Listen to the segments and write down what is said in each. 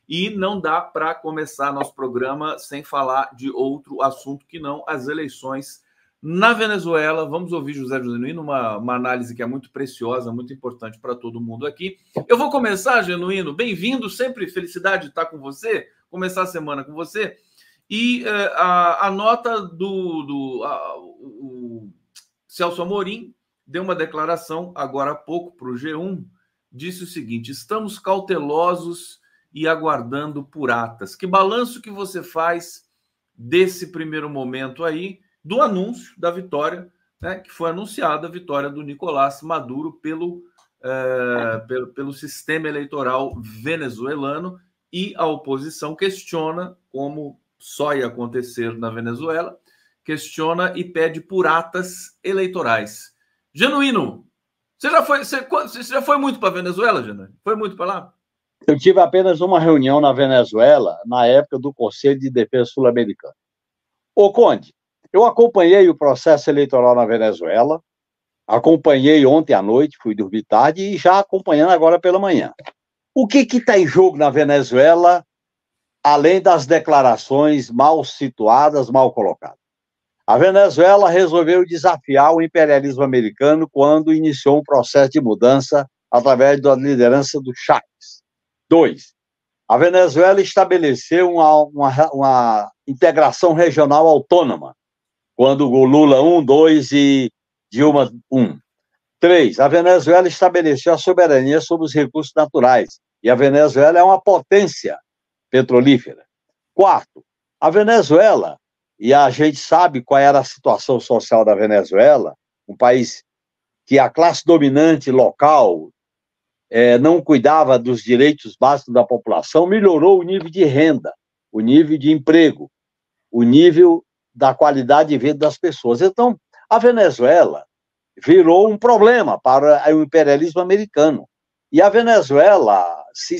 E não dá para começar nosso programa sem falar de outro assunto que não as eleições na Venezuela. Vamos ouvir José Genuíno, uma análise que é muito preciosa, muito importante para todo mundo aqui. Eu vou começar, Genuíno, bem-vindo, sempre felicidade de estar com você, começar a semana com você. E a nota o Celso Amorim deu uma declaração agora há pouco para o G1, disse o seguinte: estamos cautelosos e aguardando por atas. Que balanço que você faz desse primeiro momento aí, do anúncio da vitória, né, que foi anunciada a vitória do Nicolás Maduro pelo sistema eleitoral venezuelano, e a oposição questiona, como só ia acontecer na Venezuela, questiona e pede por atas eleitorais. Genuíno, você já foi muito para a Venezuela, Genuíno? Foi muito para lá? Eu tive apenas uma reunião na Venezuela, na época do Conselho de Defesa Sul-Americano. Ô, Conde, eu acompanhei o processo eleitoral na Venezuela, acompanhei ontem à noite, fui dormir tarde, e já acompanhando agora pela manhã. O que está em jogo na Venezuela, além das declarações mal situadas, mal colocadas? A Venezuela resolveu desafiar o imperialismo americano quando iniciou um processo de mudança através da liderança do Chávez. 2. A Venezuela estabeleceu uma integração regional autônoma, quando o Lula 1, 2 e Dilma 1. 3. A Venezuela estabeleceu a soberania sobre os recursos naturais, e a Venezuela é uma potência petrolífera. 4. A Venezuela, e a gente sabe qual era a situação social da Venezuela, um país que a classe dominante local não cuidava dos direitos básicos da população, melhorou o nível de renda, o nível de emprego, o nível da qualidade de vida das pessoas. Então, a Venezuela virou um problema para o imperialismo americano. E a Venezuela se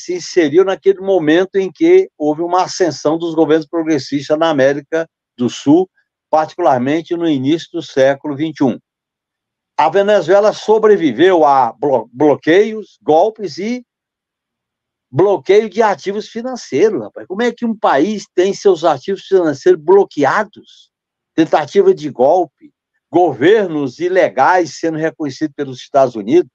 inseriu naquele momento em que houve uma ascensão dos governos progressistas na América do Sul, particularmente no início do século XXI. A Venezuela sobreviveu a bloqueios, golpes e bloqueio de ativos financeiros, rapaz. Como é que um país tem seus ativos financeiros bloqueados? Tentativa de golpe, governos ilegais sendo reconhecidos pelos Estados Unidos.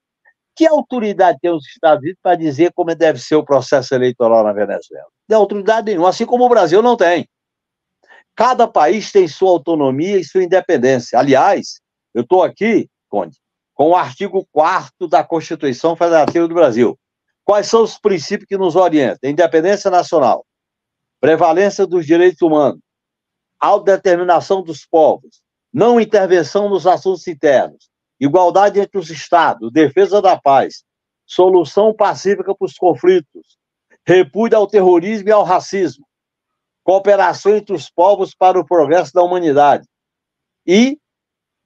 Que autoridade tem os Estados Unidos para dizer como deve ser o processo eleitoral na Venezuela? Não tem autoridade nenhuma, assim como o Brasil não tem. Cada país tem sua autonomia e sua independência. Aliás, eu estou aqui, Conde, com o artigo 4º da Constituição Federativa do Brasil. Quais são os princípios que nos orientam? Independência nacional, prevalência dos direitos humanos, autodeterminação dos povos, não intervenção nos assuntos internos, igualdade entre os Estados, defesa da paz, solução pacífica para os conflitos, repúdio ao terrorismo e ao racismo, cooperação entre os povos para o progresso da humanidade. E,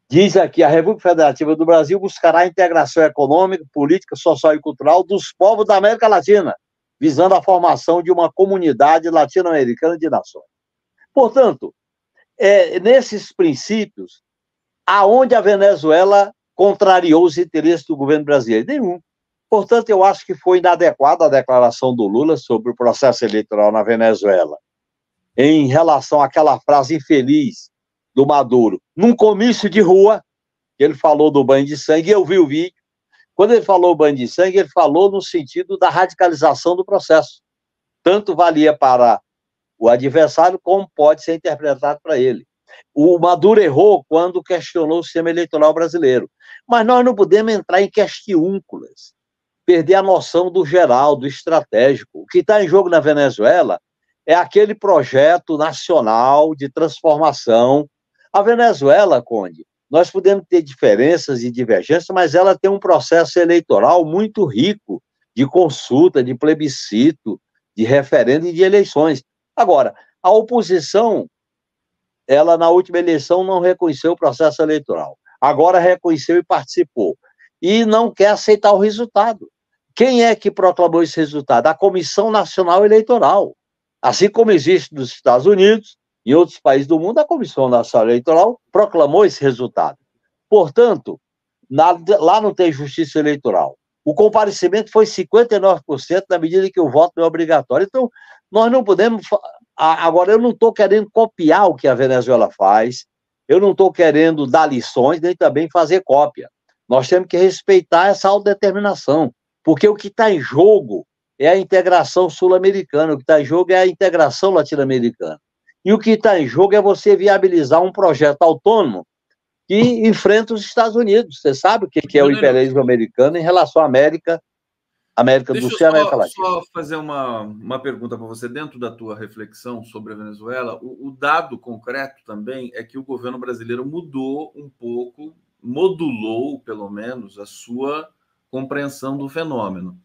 diz aqui, a República Federativa do Brasil buscará a integração econômica, política, social e cultural dos povos da América Latina, visando a formação de uma comunidade latino-americana de nações. Portanto, nesses princípios, aonde a Venezuela contrariou os interesses do governo brasileiro? Nenhum. Portanto, eu acho que foi inadequada a declaração do Lula sobre o processo eleitoral na Venezuela, em relação àquela frase infeliz do Maduro, num comício de rua, ele falou do banho de sangue, eu vi o vídeo. Quando ele falou banho de sangue, ele falou no sentido da radicalização do processo. Tanto valia para o adversário, como pode ser interpretado para ele. O Maduro errou quando questionou o sistema eleitoral brasileiro. Mas nós não podemos entrar em questiúnculas, perder a noção do geral, do estratégico. O que está em jogo na Venezuela é aquele projeto nacional de transformação. A Venezuela, Conde, nós podemos ter diferenças e divergências, mas ela tem um processo eleitoral muito rico de consulta, de plebiscito, de referendo e de eleições. Agora, a oposição, ela na última eleição não reconheceu o processo eleitoral. Agora reconheceu e participou. E não quer aceitar o resultado. Quem é que proclamou esse resultado? A Comissão Nacional Eleitoral. Assim como existe nos Estados Unidos, em outros países do mundo, a Comissão Nacional Eleitoral proclamou esse resultado. Portanto, lá não tem justiça eleitoral. O comparecimento foi 59% na medida que o voto não é obrigatório. Então, nós não podemos... Agora, eu não estou querendo copiar o que a Venezuela faz, eu não estou querendo dar lições, nem também fazer cópia. Nós temos que respeitar essa autodeterminação, porque o que está em jogo é a integração sul-americana, o que está em jogo é a integração latino-americana. E o que está em jogo é você viabilizar um projeto autônomo que enfrenta os Estados Unidos. Você sabe o que é o imperialismo americano em relação à América do Sul e América Latina. Deixa eu só fazer uma pergunta para você. Dentro da tua reflexão sobre a Venezuela, o dado concreto também é que o governo brasileiro mudou um pouco, modulou, pelo menos, a sua compreensão do fenômeno.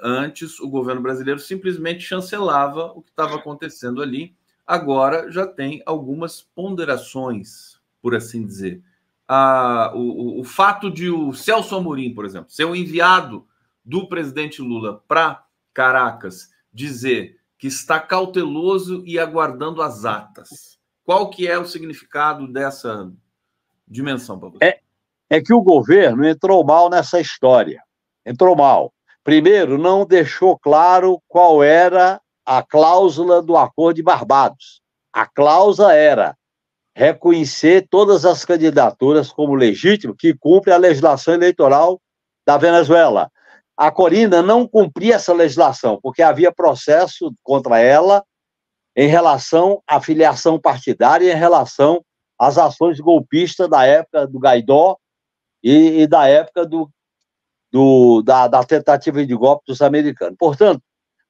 Antes, o governo brasileiro simplesmente chancelava o que estava acontecendo ali. Agora já tem algumas ponderações, por assim dizer. O fato de o Celso Amorim, por exemplo, ser o enviado do presidente Lula para Caracas, dizer que está cauteloso e aguardando as atas. Qual que é o significado dessa dimensão para você? É que o governo entrou mal nessa história. Entrou mal. Primeiro, não deixou claro qual era a cláusula do Acordo de Barbados. A cláusula era reconhecer todas as candidaturas como legítimas que cumprem a legislação eleitoral da Venezuela. A Corina não cumpria essa legislação, porque havia processo contra ela em relação à filiação partidária e em relação às ações golpistas da época do Guaidó e da época da tentativa de golpe dos americanos. Portanto,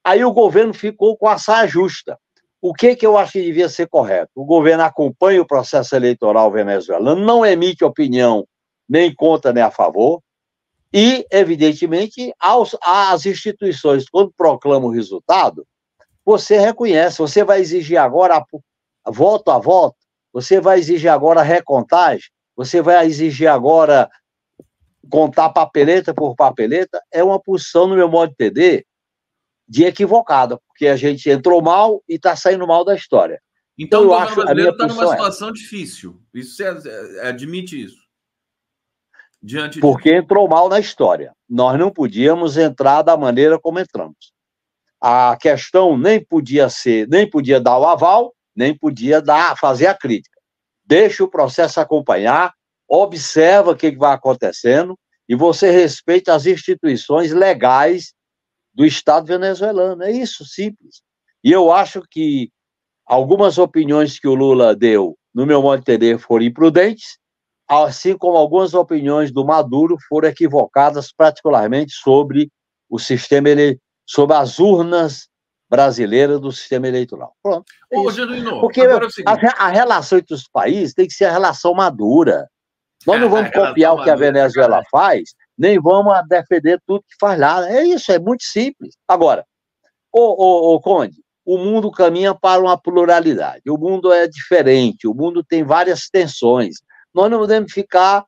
aí o governo ficou com a saia justa. O que eu acho que devia ser correto? O governo acompanha o processo eleitoral venezuelano, não emite opinião nem contra nem a favor, e, evidentemente, as instituições, quando proclamam o resultado, você reconhece, você vai exigir agora voto a voto, você vai exigir agora recontagem, você vai exigir agora contar papeleta por papeleta. É uma posição, no meu modo de entender, de equivocada, porque a gente entrou mal e está saindo mal da história. Então o governo brasileiro está numa situação difícil. Isso admite isso? Porque entrou mal na história. Nós não podíamos entrar da maneira como entramos. A questão nem podia dar o aval, nem podia fazer a crítica. Deixa o processo acompanhar, observa o que vai acontecendo e você respeita as instituições legais do Estado venezuelano. É isso, simples. E eu acho que algumas opiniões que o Lula deu, no meu modo de entender, foram imprudentes, assim como algumas opiniões do Maduro foram equivocadas, particularmente sobre o sistema, sobre as urnas brasileiras do sistema eleitoral. Pronto. É Genuíno, porque a relação entre os países tem que ser a relação madura. Nós não vamos copiar o que a Venezuela faz, nem vamos defender tudo que faz lá. É isso, é muito simples. Agora, Conde, o mundo caminha para uma pluralidade. O mundo é diferente, o mundo tem várias tensões. Nós não podemos ficar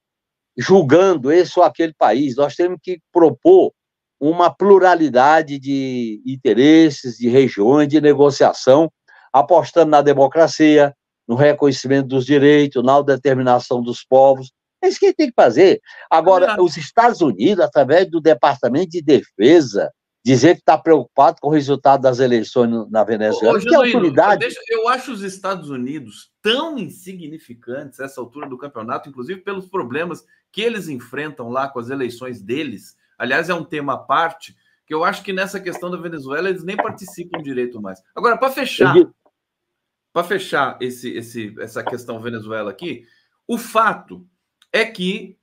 julgando esse ou aquele país. Nós temos que propor uma pluralidade de interesses, de regiões, de negociação, apostando na democracia, no reconhecimento dos direitos, na autodeterminação dos povos. É isso que tem que fazer. Agora, os Estados Unidos, através do Departamento de Defesa, dizer que está preocupado com o resultado das eleições na Venezuela. Que autoridade... Eu acho os Estados Unidos tão insignificantes a essa altura do campeonato, inclusive pelos problemas que eles enfrentam lá com as eleições deles. Aliás, é um tema à parte, que eu acho que nessa questão da Venezuela eles nem participam direito mais. Agora, para fechar essa questão Venezuela aqui, o fato é que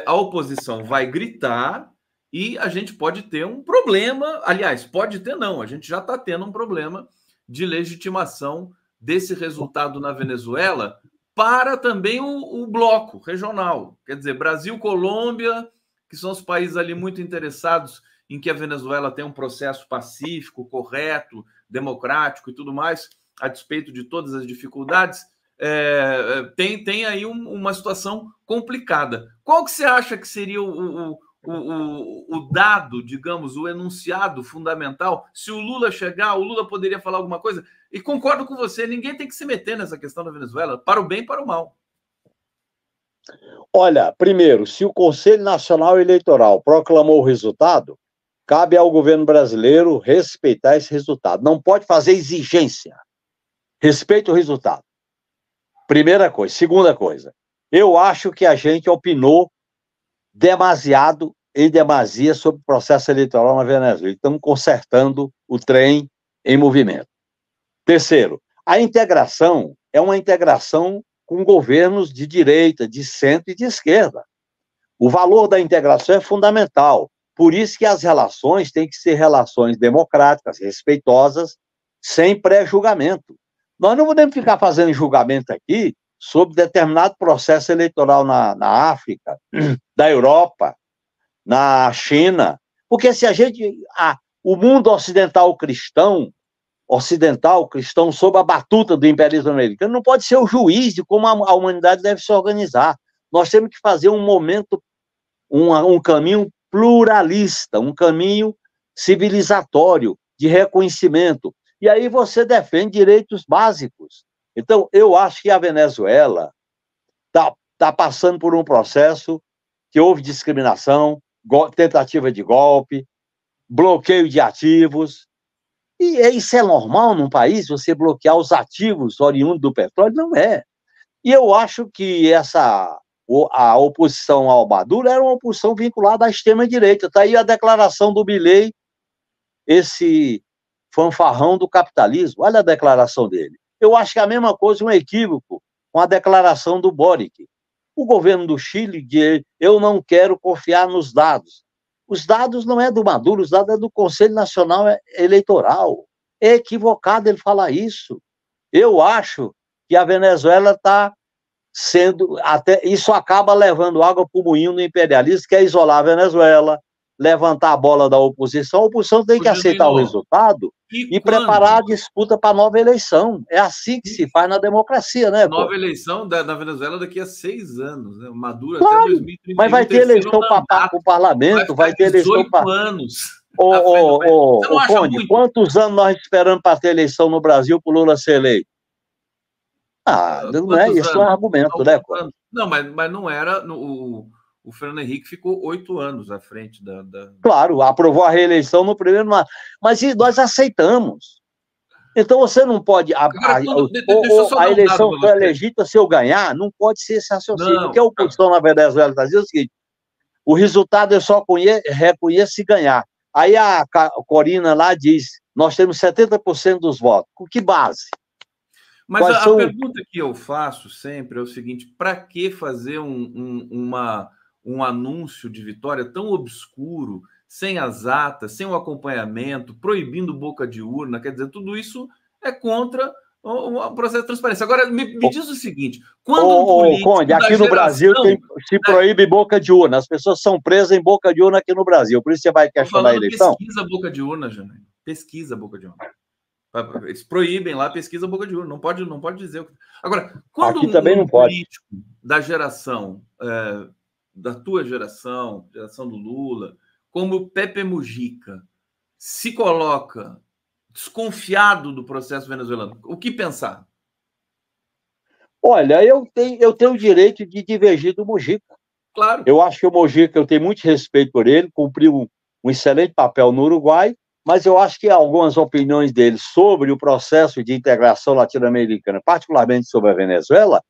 a oposição vai gritar e a gente pode ter um problema, aliás, pode ter não, a gente já está tendo um problema de legitimação desse resultado na Venezuela para também o bloco regional. Quer dizer, Brasil, Colômbia, que são os países ali muito interessados em que a Venezuela tenha um processo pacífico, correto, democrático e tudo mais, a despeito de todas as dificuldades, tem aí uma situação complicada. Qual que você acha que seria o dado, digamos, o enunciado fundamental? Se o Lula chegar, o Lula poderia falar alguma coisa? E concordo com você, ninguém tem que se meter nessa questão da Venezuela, para o bem e para o mal. Olha, primeiro, se o Conselho Nacional Eleitoral proclamou o resultado, cabe ao governo brasileiro respeitar esse resultado. Não pode fazer exigência. Respeita o resultado. Primeira coisa. Segunda coisa, eu acho que a gente opinou demasiado, em demasia, sobre o processo eleitoral na Venezuela. Estamos consertando o trem em movimento. Terceiro, a integração é uma integração com governos de direita, de centro e de esquerda. O valor da integração é fundamental. Por isso que as relações têm que ser relações democráticas, respeitosas, sem pré-julgamento. Nós não podemos ficar fazendo julgamento aqui sobre determinado processo eleitoral na África, da Europa, na China, porque se a gente... o mundo ocidental cristão sob a batuta do imperialismo americano, não pode ser o juiz de como a humanidade deve se organizar. Nós temos que fazer um momento, um caminho pluralista, um caminho civilizatório, de reconhecimento. E aí você defende direitos básicos. Então, eu acho que a Venezuela está passando por um processo que houve discriminação, tentativa de golpe, bloqueio de ativos. E isso é normal num país, você bloquear os ativos oriundos do petróleo? Não é. E eu acho que a oposição ao Maduro era uma oposição vinculada à extrema-direita. Está aí a declaração do Milei, esse fanfarrão do capitalismo. Olha a declaração dele. Eu acho que é a mesma coisa, um equívoco, com a declaração do Boric. O governo do Chile diz: eu não quero confiar nos dados. Os dados não é do Maduro, os dados é do Conselho Nacional Eleitoral. É equivocado ele falar isso. Eu acho que a Venezuela está sendo... isso acaba levando água para o moinho do imperialismo, que é isolar a Venezuela, levantar a bola da oposição. A oposição tem que aceitar o resultado e preparar a disputa para a nova eleição. É assim que se faz na democracia, né? Nova eleição na Venezuela daqui a 6 anos, né? Maduro claro, até 2031. Mas vai ter eleição para o parlamento, vai ter eleição para... 18 anos. Conde, quantos anos nós esperamos para ter eleição no Brasil para o Lula ser eleito? Não é, isso é um argumento, né, Conde? Não, mas não era... O Fernando Henrique ficou 8 anos à frente da... Claro, aprovou a reeleição no primeiro mandato. Mas nós aceitamos. Então você não pode... A eleição foi legítima se eu ganhar, não pode ser esse raciocínio. Porque a oposição na Venezuela está dizendo o seguinte: o resultado eu só reconheço se ganhar. Aí a Corina lá diz: nós temos 70% dos votos. Com que base? Mas a pergunta que eu faço sempre é o seguinte: para que fazer um anúncio de vitória tão obscuro, sem as atas, sem o acompanhamento, proibindo boca de urna? Quer dizer, tudo isso é contra o processo de transparência. Agora, me diz o seguinte: quando um político Conde, aqui no Brasil se proíbe boca de urna. As pessoas são presas em boca de urna aqui no Brasil. Por isso você vai questionar a eleição? Pesquisa boca de urna, Jânio. Pesquisa boca de urna. Eles proíbem lá, pesquisa boca de urna. Não pode dizer. Agora, quando um político da geração, da tua geração do Lula, como o Pepe Mujica, se coloca desconfiado do processo venezuelano, o que pensar? Olha, eu tenho o direito de divergir do Mujica. Claro. Eu acho que o Mujica, eu tenho muito respeito por ele, cumpriu um excelente papel no Uruguai, mas eu acho que algumas opiniões dele sobre o processo de integração latino-americana, particularmente sobre a Venezuela,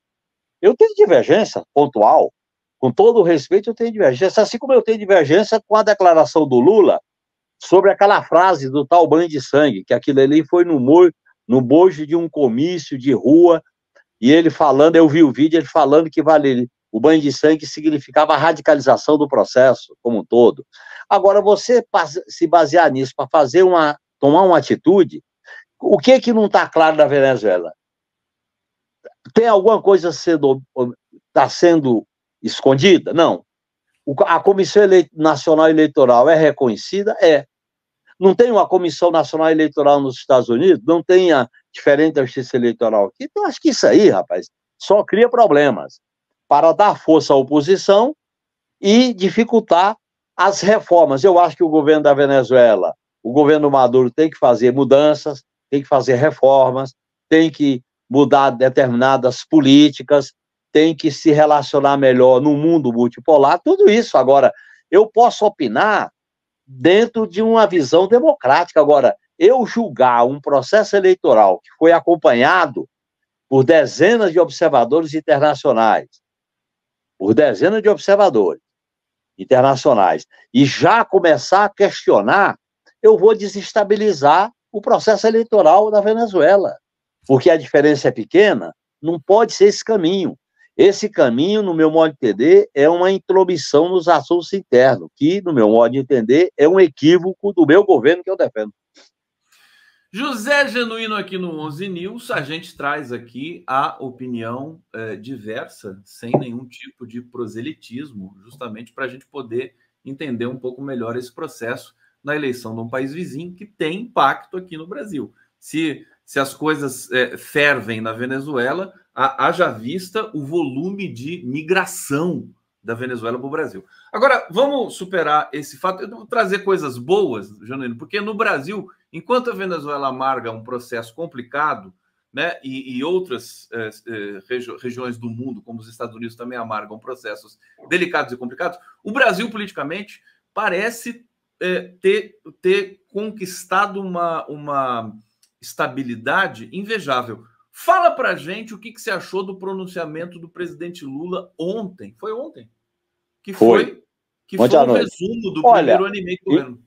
eu tenho divergência pontual. Com todo o respeito, eu tenho divergência, assim como eu tenho divergência com a declaração do Lula sobre aquela frase do tal banho de sangue, que aquilo ali foi no bojo de um comício de rua, e ele falando, eu vi o vídeo, ele falando que o banho de sangue significava a radicalização do processo como um todo. Agora, você se basear nisso para tomar uma atitude, o que não está claro na Venezuela? Tem alguma coisa está sendo escondida? Não. A Comissão Nacional Eleitoral é reconhecida? É. Não tem uma Comissão Nacional Eleitoral nos Estados Unidos? Não tem a diferente da Justiça Eleitoral aqui? Então, acho que isso aí, rapaz, só cria problemas para dar força à oposição e dificultar as reformas. Eu acho que o governo da Venezuela, o governo Maduro, tem que fazer mudanças, tem que fazer reformas, tem que mudar determinadas políticas, tem que se relacionar melhor no mundo multipolar, tudo isso. Agora, eu posso opinar dentro de uma visão democrática. Agora, eu julgar um processo eleitoral que foi acompanhado por dezenas de observadores internacionais, e já começar a questionar, eu vou desestabilizar o processo eleitoral da Venezuela, porque a diferença é pequena, não pode ser esse caminho. Esse caminho, no meu modo de entender, é uma intromissão nos assuntos internos, que, no meu modo de entender, é um equívoco do meu governo que eu defendo. José Genuíno aqui no 11 News, a gente traz aqui a opinião diversa, sem nenhum tipo de proselitismo, justamente para a gente poder entender um pouco melhor esse processo na eleição de um país vizinho que tem impacto aqui no Brasil. Se as coisas fervem na Venezuela, haja vista o volume de migração da Venezuela para o Brasil. Agora, vamos superar esse fato. Eu vou trazer coisas boas, Genuíno, porque no Brasil, enquanto a Venezuela amarga um processo complicado, né, e outras regiões do mundo, como os Estados Unidos, também amargam processos delicados e complicados, o Brasil, politicamente, parece ter conquistado uma estabilidade invejável. Fala pra gente o que você achou do pronunciamento do presidente Lula ontem. Foi ontem? Que foi um resumo do primeiro ano e meio do governo.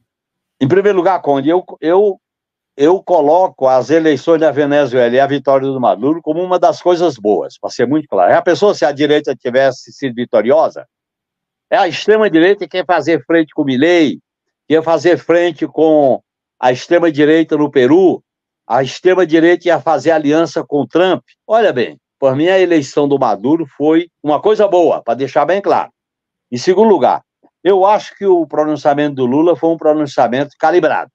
Em primeiro lugar, Conde, eu coloco as eleições da Venezuela e a vitória do Maduro como uma das coisas boas, para ser muito claro. A pessoa, se a direita tivesse sido vitoriosa, a extrema-direita quer fazer frente com o Milei, quer fazer frente com a extrema-direita no Peru, a extrema-direita ia fazer aliança com o Trump. Olha bem, por mim a eleição do Maduro foi uma coisa boa, para deixar bem claro. Em segundo lugar, eu acho que o pronunciamento do Lula foi um pronunciamento calibrado,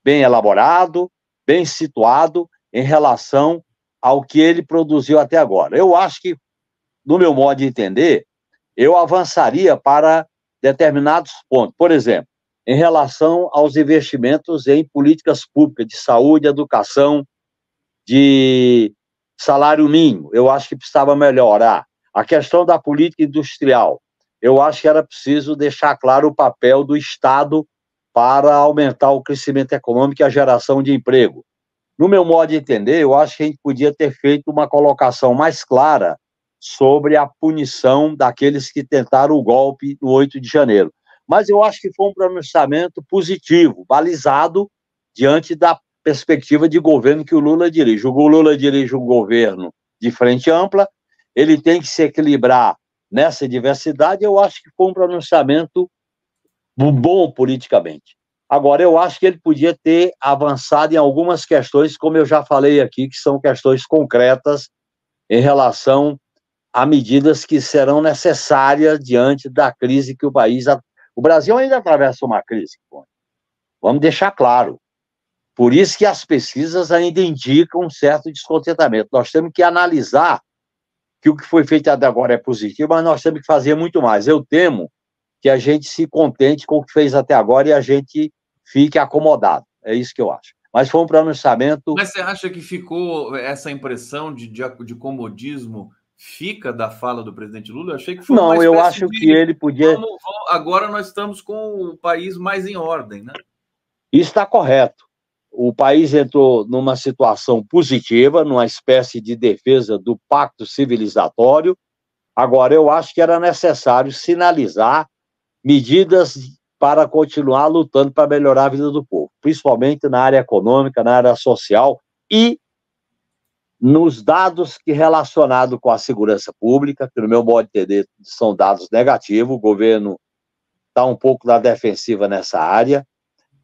bem elaborado, bem situado em relação ao que ele produziu até agora. Eu acho que, no meu modo de entender, eu avançaria para determinados pontos. Por exemplo, em relação aos investimentos em políticas públicas de saúde, educação, de salário mínimo, eu acho que precisava melhorar. A questão da política industrial, eu acho que era preciso deixar claro o papel do Estado para aumentar o crescimento econômico e a geração de emprego. No meu modo de entender, eu acho que a gente podia ter feito uma colocação mais clara sobre a punição daqueles que tentaram o golpe no 8 de janeiro. Mas eu acho que foi um pronunciamento positivo, balizado diante da perspectiva de governo que o Lula dirige. O Lula dirige um governo de frente ampla, ele tem que se equilibrar nessa diversidade. Eu acho que foi um pronunciamento bom politicamente. Agora, eu acho que ele podia ter avançado em algumas questões, como eu já falei aqui, que são questões concretas em relação a medidas que serão necessárias diante da crise que o país... O Brasil ainda atravessa uma crise, vamos deixar claro. Por isso que as pesquisas ainda indicam um certo descontentamento. Nós temos que analisar que o que foi feito até agora é positivo, mas nós temos que fazer muito mais. Eu temo que a gente se contente com o que fez até agora e a gente fique acomodado. É isso que eu acho. Mas foi um pronunciamento... Mas você acha que ficou essa impressão de comodismo fica da fala do presidente Lula? Eu achei que foi Não, eu acho que ele podia... Agora nós estamos com o país mais em ordem, né? Isso está correto. O país entrou numa situação positiva, numa espécie de defesa do pacto civilizatório. Agora, eu acho que era necessário sinalizar medidas para continuar lutando para melhorar a vida do povo, principalmente na área econômica, na área social e nos dados que relacionados com a segurança pública, que no meu modo de entender são dados negativos. O governo está um pouco na defensiva nessa área.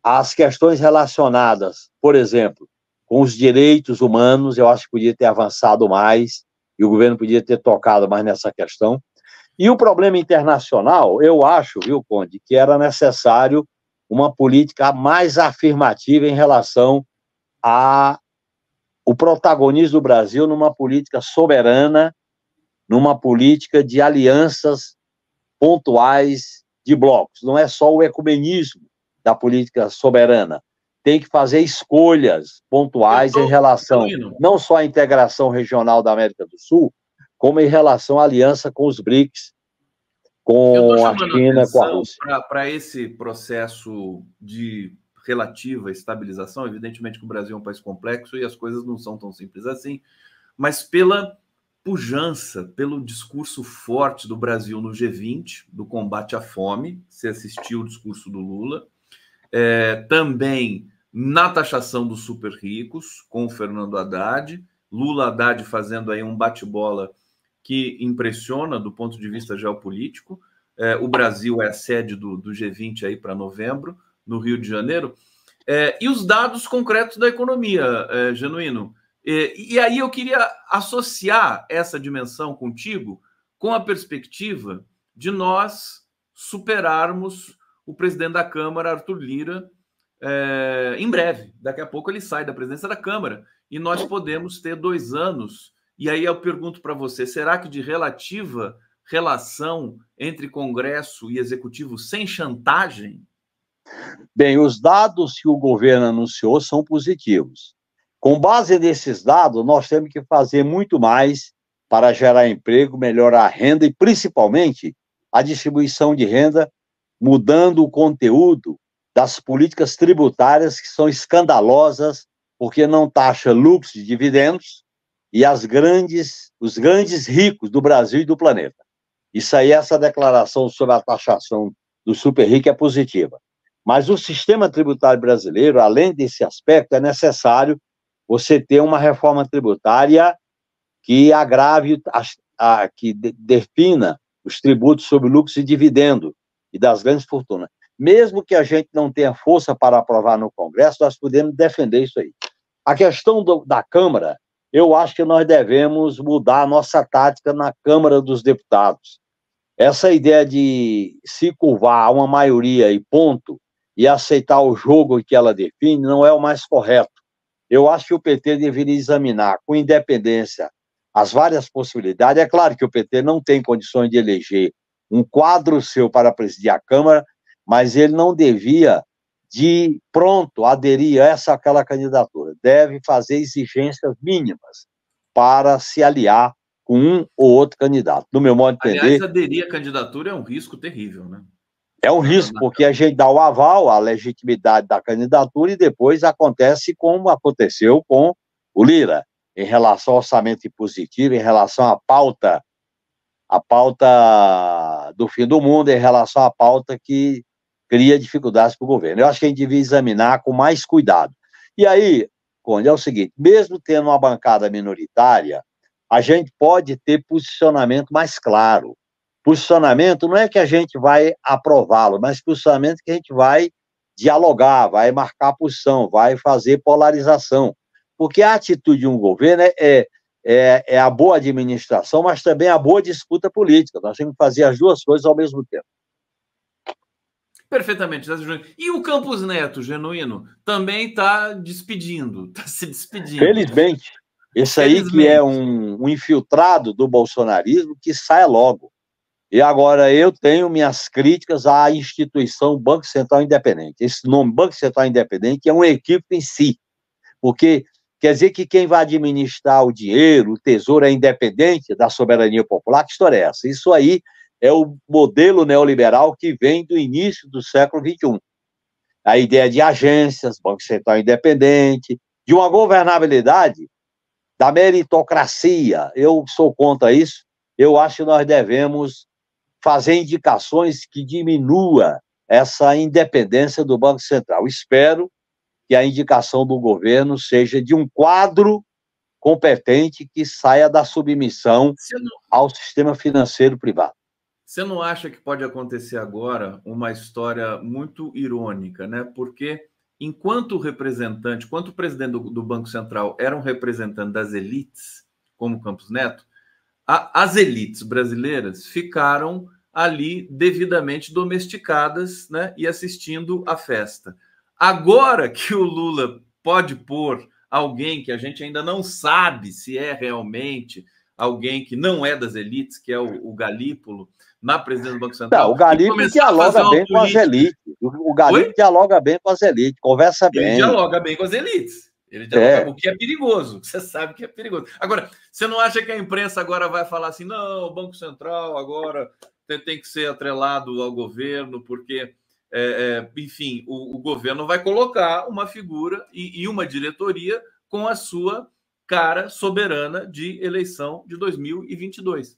As questões relacionadas, por exemplo, com os direitos humanos, eu acho que podia ter avançado mais e o governo podia ter tocado mais nessa questão. E o problema internacional, eu acho, viu, Conde, que era necessário uma política mais afirmativa em relação ao protagonismo do Brasil numa política soberana, numa política de alianças pontuais de blocos. Não é só o ecumenismo da política soberana. Tem que fazer escolhas pontuais em relação não só à integração regional da América do Sul, como em relação à aliança com os BRICS, com a China, com a Rússia. Para esse processo de relativa estabilização, evidentemente que o Brasil é um país complexo e as coisas não são tão simples assim, mas pela pujança, pelo discurso forte do Brasil no G20, do combate à fome, você assistiu o discurso do Lula, também na taxação dos super ricos, com o Fernando Haddad, Lula Haddad fazendo aí um bate-bola que impressiona do ponto de vista geopolítico. O Brasil é a sede do G20 aí para novembro, no Rio de Janeiro. E os dados concretos da economia, Genuíno. E aí eu queria associar essa dimensão contigo com a perspectiva de nós superarmos o presidente da Câmara, Arthur Lira, em breve. Daqui a pouco ele sai da presidência da Câmara e nós podemos ter 2 anos. E aí eu pergunto para você, será que de relativa relação entre Congresso e Executivo sem chantagem? Bem, os dados que o governo anunciou são positivos. Com base nesses dados, nós temos que fazer muito mais para gerar emprego, melhorar a renda e, principalmente, a distribuição de renda, mudando o conteúdo das políticas tributárias que são escandalosas, porque não taxa lucros e dividendos e os grandes ricos do Brasil e do planeta. Isso aí, essa declaração sobre a taxação do super rico é positiva. Mas o sistema tributário brasileiro, além desse aspecto, é necessário você ter uma reforma tributária que agrave, que defina os tributos sobre lucros e dividendo e das grandes fortunas. Mesmo que a gente não tenha força para aprovar no Congresso, nós podemos defender isso aí. A questão da Câmara, eu acho que nós devemos mudar a nossa tática na Câmara dos Deputados. Essa ideia de se curvar a uma maioria e ponto, e aceitar o jogo que ela define, não é o mais correto. Eu acho que o PT deveria examinar com independência as várias possibilidades. É claro que o PT não tem condições de eleger um quadro seu para presidir a Câmara, mas ele não devia, de pronto, aderir a essa aquela candidatura. Deve fazer exigências mínimas para se aliar com um ou outro candidato. No meu modo de entender... Aliás, aderir à candidatura é um risco terrível, né? É um risco, porque a gente dá o aval, a legitimidade da candidatura e depois acontece como aconteceu com o Lira, em relação ao orçamento impositivo, em relação à pauta do fim do mundo, em relação à pauta que cria dificuldades para o governo. Eu acho que a gente devia examinar com mais cuidado. E aí, Conde, é o seguinte, mesmo tendo uma bancada minoritária, a gente pode ter posicionamento mais claro. Posicionamento não é que a gente vai aprová-lo, mas posicionamento que a gente vai dialogar, vai marcar posição, vai fazer polarização. Porque a atitude de um governo é a boa administração, mas também a boa disputa política. Nós temos que fazer as duas coisas ao mesmo tempo. Perfeitamente. E o Campos Neto, Genuíno, também está se despedindo. Felizmente. Esse aí que é um infiltrado do bolsonarismo, que saia logo. E agora eu tenho minhas críticas à instituição Banco Central Independente. Esse nome, Banco Central Independente, é um equívoco em si, porque quer dizer que quem vai administrar o dinheiro, o tesouro, é independente da soberania popular. Que história é essa? Isso aí é o modelo neoliberal que vem do início do século XXI. A ideia de agências, Banco Central Independente, de uma governabilidade, da meritocracia. Eu sou contra isso. Eu acho que nós devemos fazer indicações que diminua essa independência do Banco Central. Espero que a indicação do governo seja de um quadro competente que saia da submissão ao sistema financeiro privado. Você não acha que pode acontecer agora uma história muito irônica, né? Porque enquanto o presidente do Banco Central era um representante das elites, como o Campos Neto, as elites brasileiras ficaram ali devidamente domesticadas, né, e assistindo à festa. Agora que o Lula pode pôr alguém que a gente ainda não sabe se é realmente alguém que não é das elites, que é o Galípolo, na presidência do Banco Central. Não, o Galípolo dialoga bem com as elites. O Galípolo dialoga bem com as elites, conversa bem. Ele dialoga bem com as elites. Ele dialoga, o que é perigoso, você sabe que é perigoso. Agora, você não acha que a imprensa agora vai falar assim, não, o Banco Central agora tem que ser atrelado ao governo, porque, enfim, o governo vai colocar uma figura e uma diretoria com a sua cara soberana de eleição de 2022.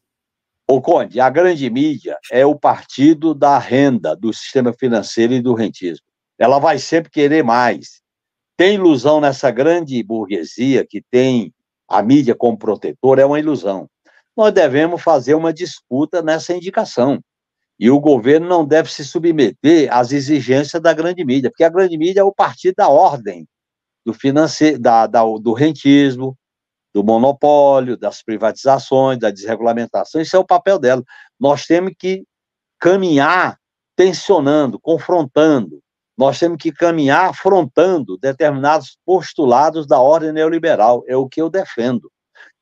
Ô, Conde, a grande mídia é o partido da renda, do sistema financeiro e do rentismo. Ela vai sempre querer mais. Tem ilusão nessa grande burguesia que tem a mídia como protetor, é uma ilusão. Nós devemos fazer uma disputa nessa indicação. E o governo não deve se submeter às exigências da grande mídia, porque a grande mídia é o partido da ordem, do financeiro, do rentismo, do monopólio, das privatizações, da desregulamentação. Isso é o papel dela. Nós temos que caminhar tensionando, confrontando. Nós temos que caminhar afrontando determinados postulados da ordem neoliberal. É o que eu defendo.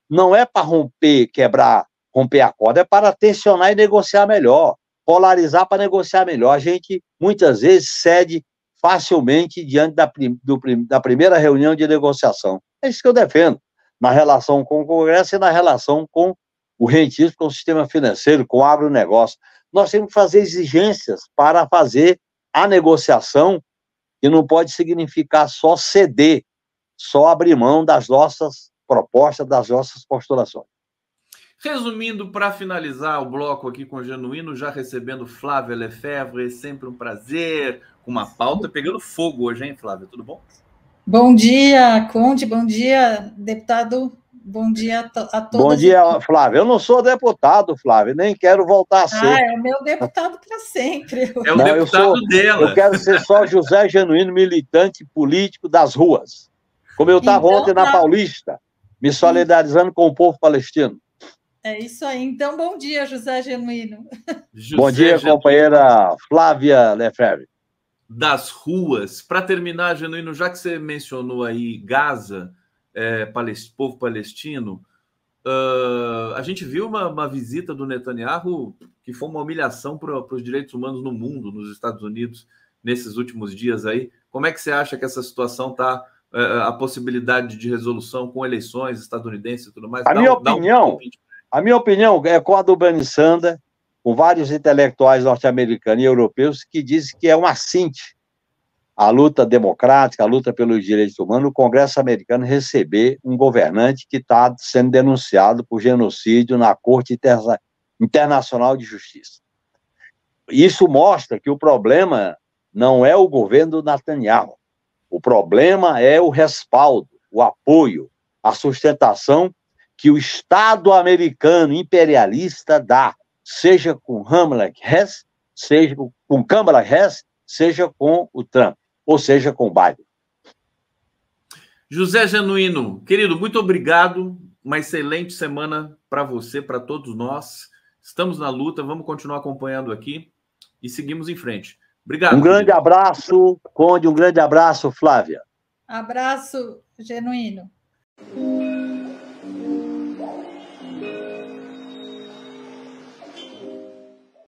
Não é para romper, quebrar, romper a corda, é para tensionar e negociar melhor, polarizar para negociar melhor. A gente, muitas vezes, cede facilmente diante da primeira reunião de negociação. É isso que eu defendo, na relação com o Congresso e na relação com o rentismo, com o sistema financeiro, com o agronegócio. Nós temos que fazer exigências para fazer a negociação, que não pode significar só ceder, só abrir mão das nossas propostas, das nossas postulações. Resumindo, para finalizar o bloco aqui com o Genuíno, já recebendo Flávia Lefebvre, sempre um prazer, com uma pauta pegando fogo hoje, hein, Flávia? Tudo bom? Bom dia, Conde, bom dia, deputado, bom dia a todos. Bom dia, Flávia. Eu não sou deputado, Flávia, nem quero voltar a ser. É o meu deputado para sempre. É o deputado dela. Eu quero ser só José Genuíno, militante político das ruas. Como eu estava ontem na Paulista, me solidarizando com o povo palestino. É isso aí. Então, bom dia, José Genuíno. Bom dia, companheira Flávia Lefebvre. Das ruas. Para terminar, Genuíno, já que você mencionou aí Gaza, povo palestino, a gente viu uma visita do Netanyahu que foi uma humilhação para os direitos humanos no mundo, nos Estados Unidos, nesses últimos dias aí. Como é que você acha que essa situação está, a possibilidade de resolução com eleições estadunidenses e tudo mais? A minha opinião é com a do Bernie Sanders, com vários intelectuais norte-americanos e europeus que dizem que é um assinte à luta democrática, à luta pelos direitos humanos, o Congresso americano receber um governante que está sendo denunciado por genocídio na Corte Internacional de Justiça. Isso mostra que o problema não é o governo do Netanyahu. O problema é o respaldo, o apoio, a sustentação que o Estado americano imperialista dá, seja com Kamala Harris, seja com Kamala Harris, seja com o Trump, ou seja com o Biden. José Genuíno, querido, muito obrigado. Uma excelente semana para você, para todos nós. Estamos na luta, vamos continuar acompanhando aqui e seguimos em frente. Obrigado. Um grande abraço, Conde, um grande abraço, Flávia. Abraço, Genuíno.